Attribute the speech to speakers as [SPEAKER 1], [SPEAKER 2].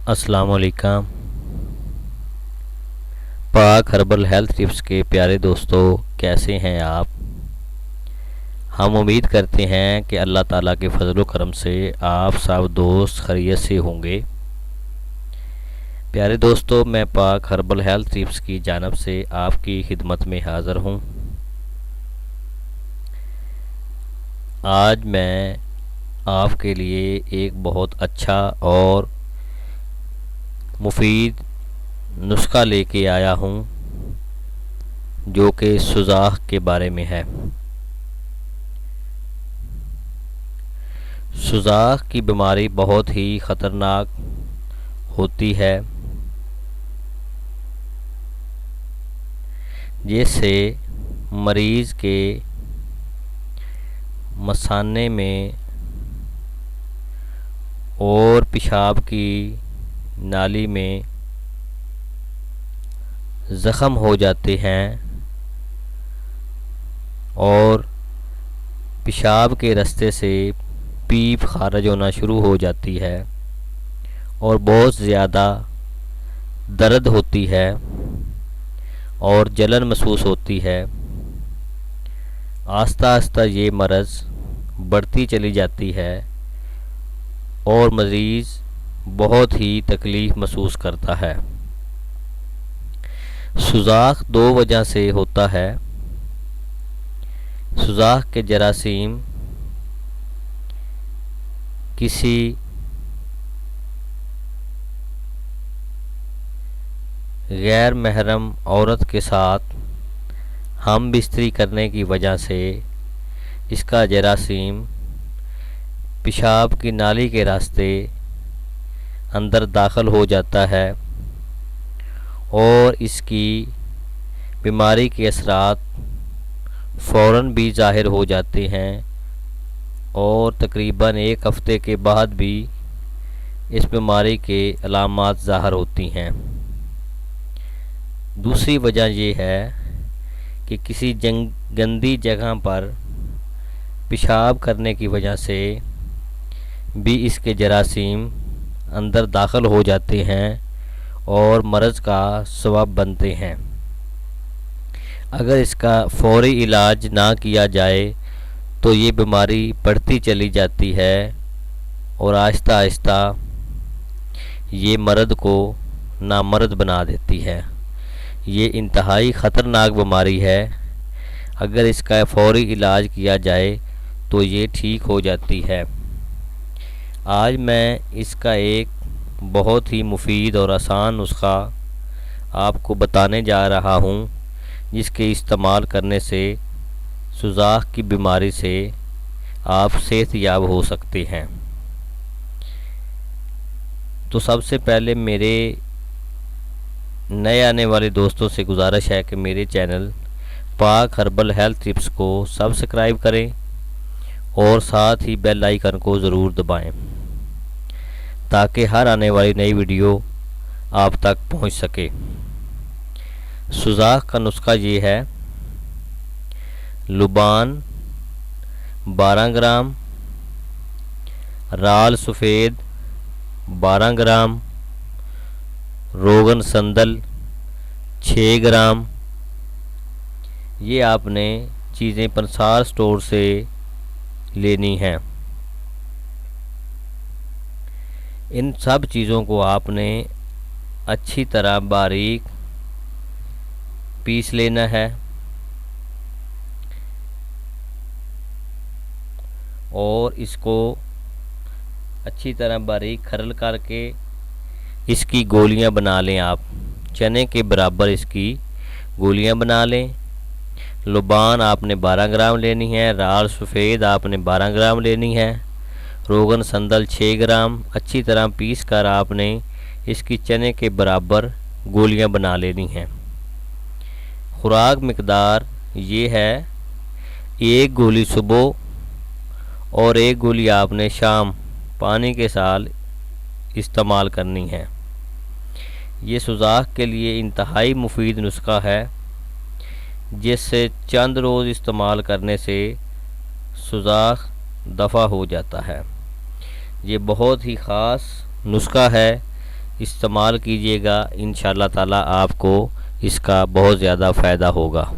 [SPEAKER 1] अस्सलाम वालेकुम। पाक हर्बल हेल्थ टिप्स के प्यारे दोस्तों, कैसे हैं आप। हम उम्मीद करते हैं कि अल्लाह ताला के फजल करम से आप सब दोस्त खैरियत से होंगे। प्यारे दोस्तों, मैं पाक हर्बल हेल्थ टिप्स की जानब से आपकी खिदमत में हाज़िर हूँ। आज मैं आपके लिए एक बहुत अच्छा और मुफीद नुस्खा लेके आया हूँ जो कि सुजाख के बारे में है। सुजाख की बीमारी बहुत ही ख़तरनाक होती है, जिससे मरीज़ के मसाने में और पेशाब की नाली में ज़ख़म हो जाते हैं और पेशाब के रास्ते से पीप खारिज होना शुरू हो जाती है और बहुत ज़्यादा दर्द होती है और जलन महसूस होती है। आस्ता आस्ता ये मर्ज़ बढ़ती चली जाती है और मरीज़ बहुत ही तकलीफ़ महसूस करता है। सुजाख दो वजह से होता है। सुजाख के जरासीम किसी गैर महरम औरत के साथ हम बिस्तरी करने की वजह से इसका जरासीम पेशाब की नाली के रास्ते अंदर दाखिल हो जाता है और इसकी बीमारी के असरात फ़ौरन भी ज़ाहिर हो जाते हैं और तकरीबन एक हफ़्ते के बाद भी इस बीमारी के अलामात ज़ाहिर होती हैं। दूसरी वजह यह है कि किसी गंदी जगह पर पेशाब करने की वजह से भी इसके जरासीम अंदर दाखिल हो जाते हैं और मर्ज़ का सबब बनते हैं। अगर इसका फ़ौरी इलाज ना किया जाए तो ये बीमारी बढ़ती चली जाती है और आहिस्ता आहिस्ता ये मर्द को नामर्द बना देती है। ये इंतहाई ख़तरनाक बीमारी है। अगर इसका फ़ौरी इलाज किया जाए तो ये ठीक हो जाती है। आज मैं इसका एक बहुत ही मुफीद और आसान नुस्खा आपको बताने जा रहा हूँ, जिसके इस्तेमाल करने से सुजाख की बीमारी से आप सेहतयाब हो सकते हैं। तो सबसे पहले मेरे नए आने वाले दोस्तों से गुजारिश है कि मेरे चैनल पाक हर्बल हेल्थ टिप्स को सब्सक्राइब करें और साथ ही बेल आइकन को ज़रूर दबाएं ताकि हर आने वाली नई वीडियो आप तक पहुंच सके। सुजाख का नुस्खा ये है: लुबान 12 ग्राम, राल सफ़ेद 12 ग्राम, रोगन संदल 6 ग्राम। ये आपने चीज़ें पंसार स्टोर से लेनी हैं। इन सब चीज़ों को आपने अच्छी तरह बारीक पीस लेना है और इसको अच्छी तरह बारीक खरल करके इसकी गोलियां बना लें। आप चने के बराबर इसकी गोलियां बना लें। लुबान आपने 12 ग्राम लेनी है, राल सफ़ेद आपने 12 ग्राम लेनी है, रोगन संदल 6 ग्राम। अच्छी तरह पीस कर आपने इसकी चने के बराबर गोलियां बना लेनी हैं। खुराक मकदार ये है: 1 गोली सुबह और 1 गोली आपने शाम पानी के साथ इस्तेमाल करनी है। ये सुजाख के लिए इंतहाई मुफीद नुस्खा है, जिससे चंद रोज़ इस्तेमाल करने से सुजाख दफ़ा हो जाता है। ये बहुत ही ख़ास नुस्खा है इस्तेमाल कीजिएगा, इंशाल्लाह ताला आपको इसका बहुत ज़्यादा फ़ायदा होगा।